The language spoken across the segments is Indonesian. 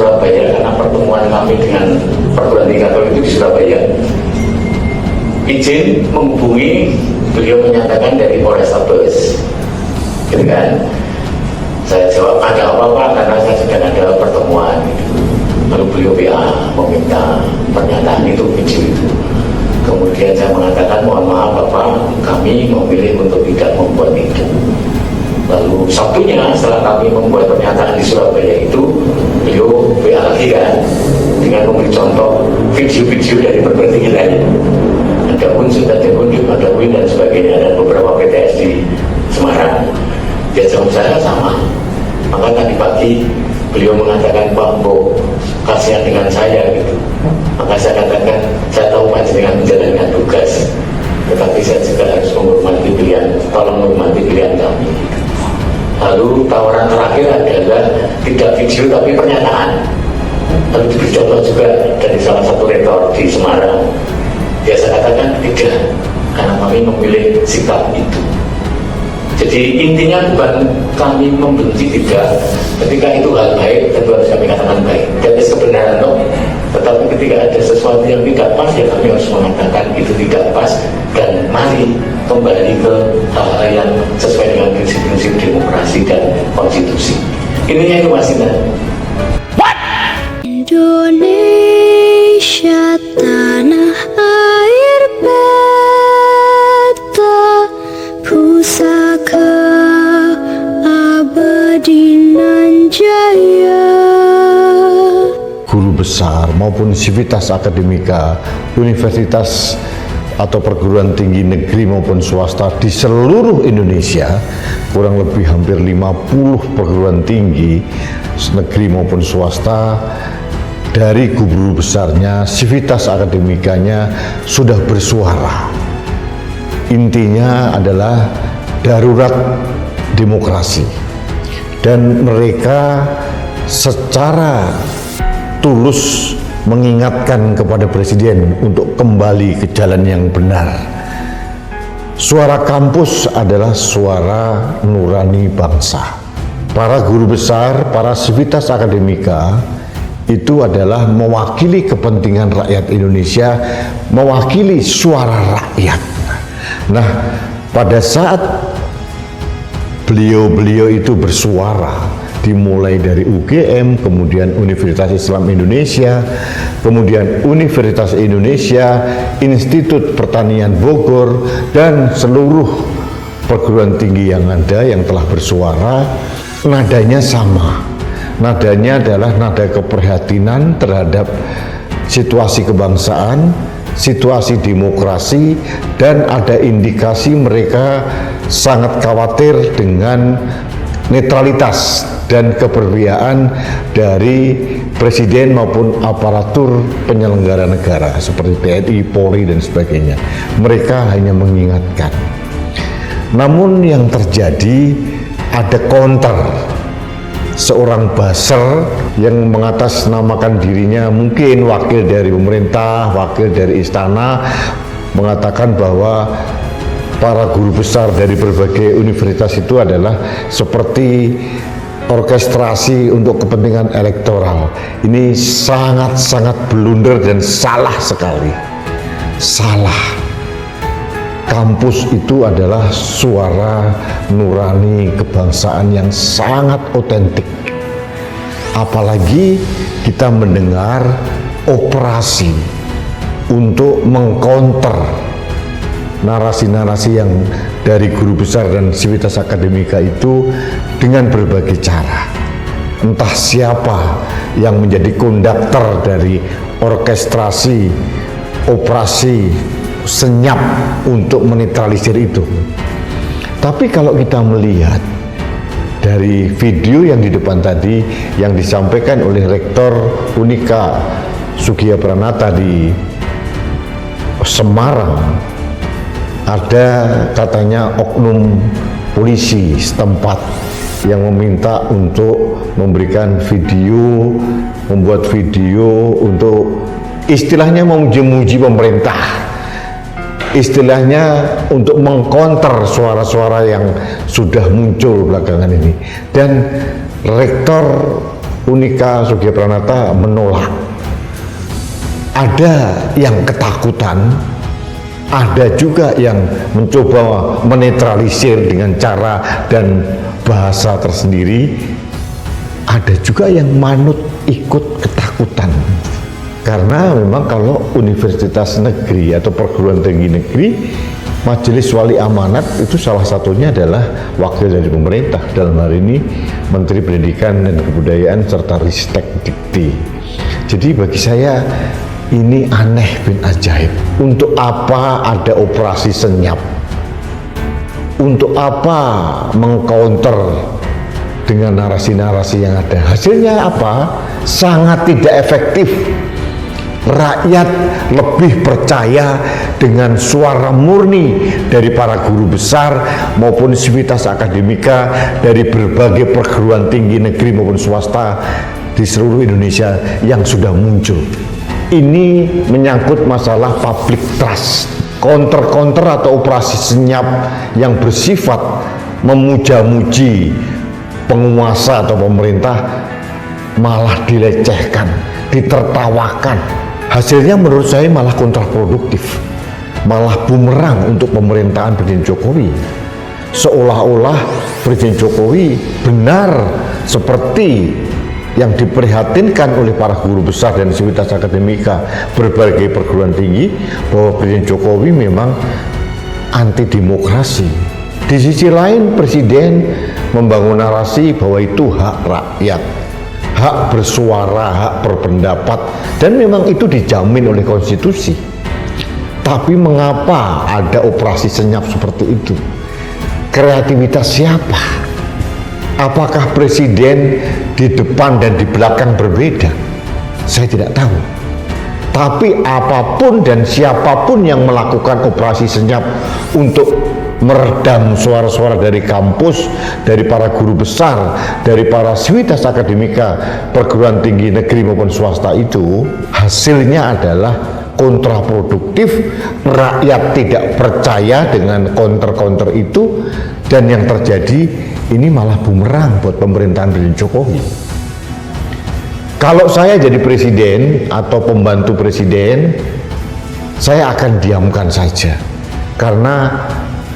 Surabaya karena pertemuan kami dengan perguruan tinggi Katolik itu di Surabaya. Izin menghubungi, beliau menyatakan dari Polrestabes, gitu kan. Saya jawab ada apa-apa karena saya sedang ada pertemuan gitu. Lalu beliau WA meminta pernyataan itu, video itu. Kemudian saya mengatakan mohon maaf Bapak, kami memilih untuk tidak membuat itu. Lalu Sabtunya setelah kami membuat pernyataan di Surabaya itu, beliau WA lagi kan dengan memberi contoh video-video dari perguruan tinggi lain. Ada UNSUD, ada UNDIP, ada UIN dan sebagainya, dan beberapa PTS di Semarang. Dia jawab saya sama. Maka tadi pagi beliau mengatakan Pak Bo, kasihan dengan saya gitu. Maka saya katakan saya tahu panjenengan menjalankan tugas, tetapi saya juga harus menghormati pilihan, tolong menghormati pilihan kami. Lalu tawaran terakhir adalah tidak video tapi pernyataan. Lalu diberi contoh juga dari salah satu rektor di Semarang. Dia saya katakan tidak, karena kami memilih sikap itu. Jadi intinya bukan kami membenci, tidak. Ketika itu hal baik, tentu harus kami katakan baik. Dan itu kebenaran loh. Tetapi ketika ada sesuatu yang tidak pas, ya kami harus mengatakan itu tidak pas. Dan mari kembali ke hal-hal yang sesuai dengan prinsip-prinsip demokrasi dan konstitusi. Ininya itu Mas Indah. Indonesia tanah air beta, pusaka abadi nan jaya. Guru besar maupun sivitas akademika, universitas atau perguruan tinggi negeri maupun swasta di seluruh Indonesia, kurang lebih hampir 50 perguruan tinggi negeri maupun swasta, dari guru besarnya, sivitas akademikanya sudah bersuara. Intinya adalah darurat demokrasi, dan mereka secara tulus mengingatkan kepada Presiden untuk kembali ke jalan yang benar. Suara kampus adalah suara nurani bangsa. Para guru besar, para sivitas akademika itu adalah mewakili kepentingan rakyat Indonesia, mewakili suara rakyat. Nah, pada saat beliau-beliau itu bersuara, dimulai dari UGM, kemudian Universitas Islam Indonesia, kemudian Universitas Indonesia, Institut Pertanian Bogor, dan seluruh perguruan tinggi yang ada yang telah bersuara, nadanya sama. Nadanya adalah nada keprihatinan terhadap situasi kebangsaan, situasi demokrasi, dan ada indikasi mereka sangat khawatir dengan netralitas dan keberpihakan dari Presiden maupun aparatur penyelenggara negara seperti TNI, Polri, dan sebagainya. Mereka hanya mengingatkan. Namun yang terjadi ada counter. Seorang buzzer yang mengatasnamakan dirinya mungkin wakil dari pemerintah, wakil dari istana, mengatakan bahwa para guru besar dari berbagai universitas itu adalah seperti orkestrasi untuk kepentingan elektoral. Ini sangat-sangat blunder dan salah sekali. Salah. Kampus itu adalah suara nurani kebangsaan yang sangat otentik. Apalagi kita mendengar operasi untuk mengcounter narasi-narasi yang dari guru besar dan sivitas akademika itu dengan berbagai cara. Entah siapa yang menjadi konduktor dari orkestrasi operasi senyap untuk menetralisir itu. Tapi kalau kita melihat dari video yang di depan tadi yang disampaikan oleh Rektor Unika Sugiya Pranata di Semarang, ada katanya oknum polisi setempat yang meminta untuk memberikan video, membuat video untuk istilahnya memuji-muji pemerintah, istilahnya untuk mengkonter suara-suara yang sudah muncul belakangan ini. Dan Rektor Unika Sugiapranata menolak. Ada yang ketakutan, ada juga yang mencoba menetralisir dengan cara dan bahasa tersendiri, ada juga yang manut ikut ketakutan. Karena memang kalau universitas negeri atau perguruan tinggi negeri, Majelis Wali Amanat itu salah satunya adalah wakil dari pemerintah, dalam hal ini Menteri Pendidikan dan Kebudayaan serta Ristek Dikti. Jadi bagi saya ini aneh bin ajaib. Untuk apa ada operasi senyap? Untuk apa mengcounter dengan narasi-narasi yang ada? Hasilnya apa? Sangat tidak efektif. Rakyat lebih percaya dengan suara murni dari para guru besar maupun sivitas akademika dari berbagai perguruan tinggi negeri maupun swasta di seluruh Indonesia yang sudah muncul. Ini menyangkut masalah public trust. Counter-counter atau operasi senyap yang bersifat memuja-muji penguasa atau pemerintah malah dilecehkan, ditertawakan. Hasilnya menurut saya malah kontraproduktif, malah bumerang untuk pemerintahan Presiden Jokowi. Seolah-olah Presiden Jokowi benar seperti yang diprihatinkan oleh para guru besar dan sivitas akademika berbagai perguruan tinggi, bahwa Presiden Jokowi memang anti demokrasi. Di sisi lain Presiden membangun narasi bahwa itu hak rakyat, hak bersuara, hak berpendapat, dan memang itu dijamin oleh konstitusi. Tapi mengapa ada operasi senyap seperti itu? Kreativitas siapa? Apakah presiden di depan dan di belakang berbeda? Saya tidak tahu. Tapi apapun dan siapapun yang melakukan operasi senyap untuk meredam suara-suara dari kampus, dari para guru besar, dari para sivitas akademika perguruan tinggi negeri maupun swasta itu, hasilnya adalah kontraproduktif. Rakyat tidak percaya dengan counter-counter itu, dan yang terjadi ini malah bumerang buat pemerintahan Presiden Jokowi. Kalau saya jadi presiden atau pembantu presiden, saya akan diamkan saja, karena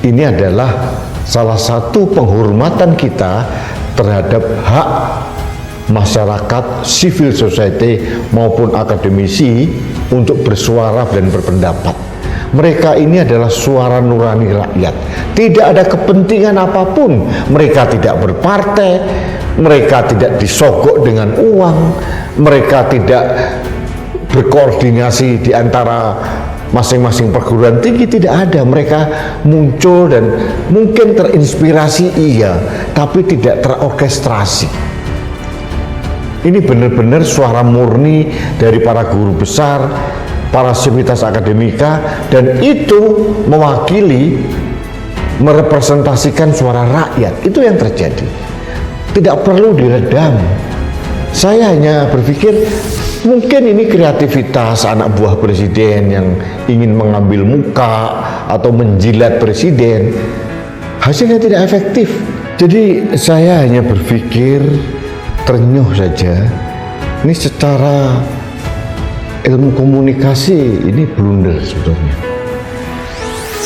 ini adalah salah satu penghormatan kita terhadap hak masyarakat, civil society maupun akademisi untuk bersuara dan berpendapat. Mereka ini adalah suara nurani rakyat. Tidak ada kepentingan apapun. Mereka tidak berpartai, mereka tidak disogok dengan uang, mereka tidak berkoordinasi di antara masing-masing perguruan tinggi, tidak ada. Mereka muncul dan mungkin terinspirasi iya, tapi tidak terorkestrasi. Ini benar-benar suara murni dari para guru besar, para sivitas akademika, dan itu mewakili, merepresentasikan suara rakyat. Itu yang terjadi. Tidak perlu diredam. Saya hanya berpikir mungkin ini kreativitas anak buah presiden yang ingin mengambil muka atau menjilat presiden. Hasilnya tidak efektif. Jadi saya hanya berpikir ternyuh saja. Ini secara ilmu komunikasi ini blunder sebetulnya.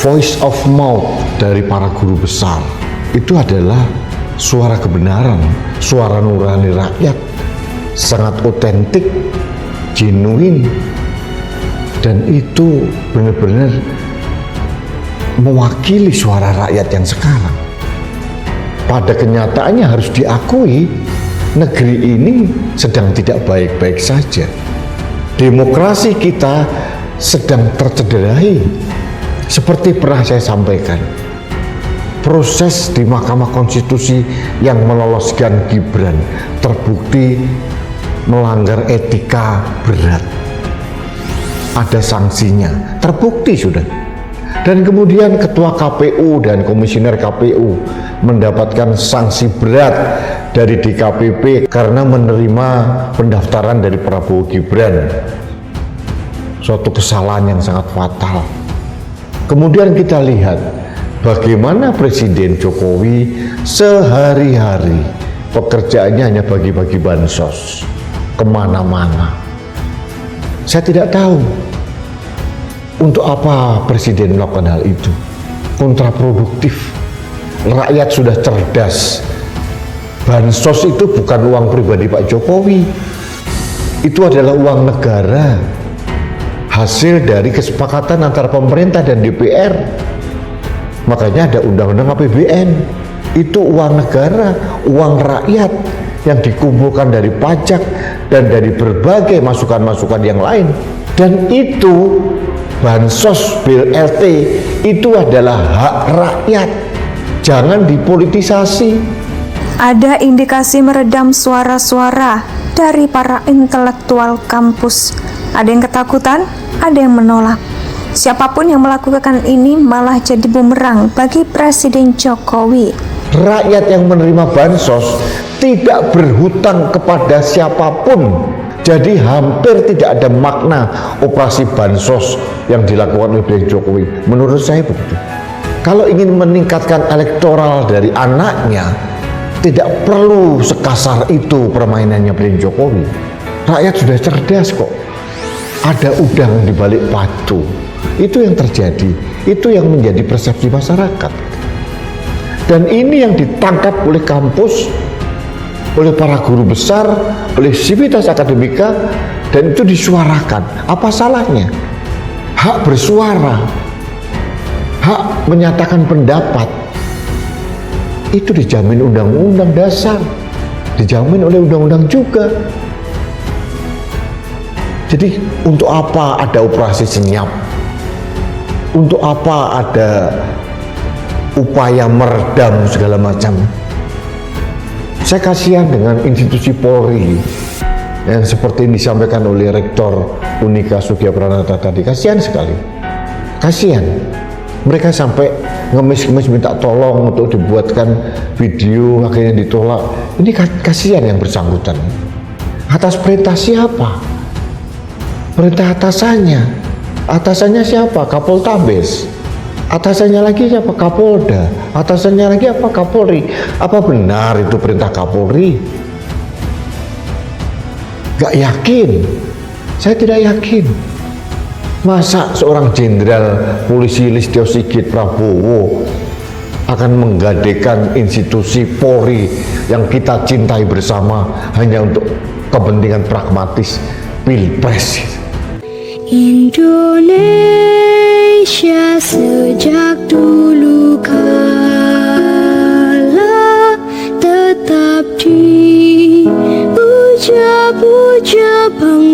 Voice of mouth dari para guru besar itu adalah suara kebenaran, suara nurani rakyat, sangat otentik, genuine, dan itu benar-benar mewakili suara rakyat yang sekarang. Pada kenyataannya harus diakui, negeri ini sedang tidak baik-baik saja. Demokrasi kita sedang tercederai. Seperti pernah saya sampaikan, proses di Mahkamah Konstitusi yang meloloskan Gibran terbukti melanggar etika berat. Ada sanksinya, terbukti sudah. Dan kemudian Ketua KPU dan Komisioner KPU mendapatkan sanksi berat dari DKPP karena menerima pendaftaran dari Prabowo Gibran. Suatu kesalahan yang sangat fatal. Kemudian kita lihat bagaimana Presiden Jokowi sehari-hari pekerjaannya hanya bagi-bagi bansos kemana-mana. Saya tidak tahu untuk apa Presiden melakukan hal itu. Kontraproduktif. Rakyat sudah cerdas. Bansos itu bukan uang pribadi Pak Jokowi. Itu adalah uang negara, hasil dari kesepakatan antara pemerintah dan DPR. Makanya ada undang-undang APBN. Itu uang negara, uang rakyat yang dikumpulkan dari pajak dan dari berbagai masukan-masukan yang lain. Dan itu bansos BLT itu adalah hak rakyat. Jangan dipolitisasi. Ada indikasi meredam suara-suara dari para intelektual kampus. Ada yang ketakutan, ada yang menolak. Siapapun yang melakukan ini malah jadi bumerang bagi Presiden Jokowi. Rakyat yang menerima bansos tidak berhutang kepada siapapun. Jadi hampir tidak ada makna operasi bansos yang dilakukan oleh Presiden Jokowi. Menurut saya begitu. Kalau ingin meningkatkan elektoral dari anaknya, tidak perlu sekasar itu permainannya Presiden Jokowi. Rakyat sudah cerdas kok. Ada udang di balik batu. Itu yang terjadi. Itu yang menjadi persepsi masyarakat. Dan ini yang ditangkap oleh kampus, oleh para guru besar, oleh Civitas Akademika, dan itu disuarakan. Apa salahnya? Hak bersuara, hak menyatakan pendapat, itu dijamin undang-undang dasar, dijamin oleh undang-undang juga. Jadi untuk apa ada operasi senyap? Untuk apa ada upaya meredam segala macam? Saya kasihan dengan institusi Polri yang seperti yang disampaikan oleh Rektor Unika Sugio Pranata tadi. Kasihan sekali. Kasihan. Mereka sampai ngemis-ngemis minta tolong untuk dibuatkan video, akhirnya ditolak. Ini kasihan yang bersangkutan. Atas perintah siapa? Perintah atasannya. Atasannya siapa? Kapoltabes. Atasannya lagi siapa? Kapolda. Atasannya lagi apa? Kapolri. Apa benar itu perintah Kapolri? Gak yakin. Saya tidak yakin. Masa seorang jenderal polisi Listio Sigit Prabowo akan menggadekan institusi Polri yang kita cintai bersama hanya untuk kepentingan pragmatis Pilpres? Indonesia sejak dulu kala tetap dipuja-puja bangsa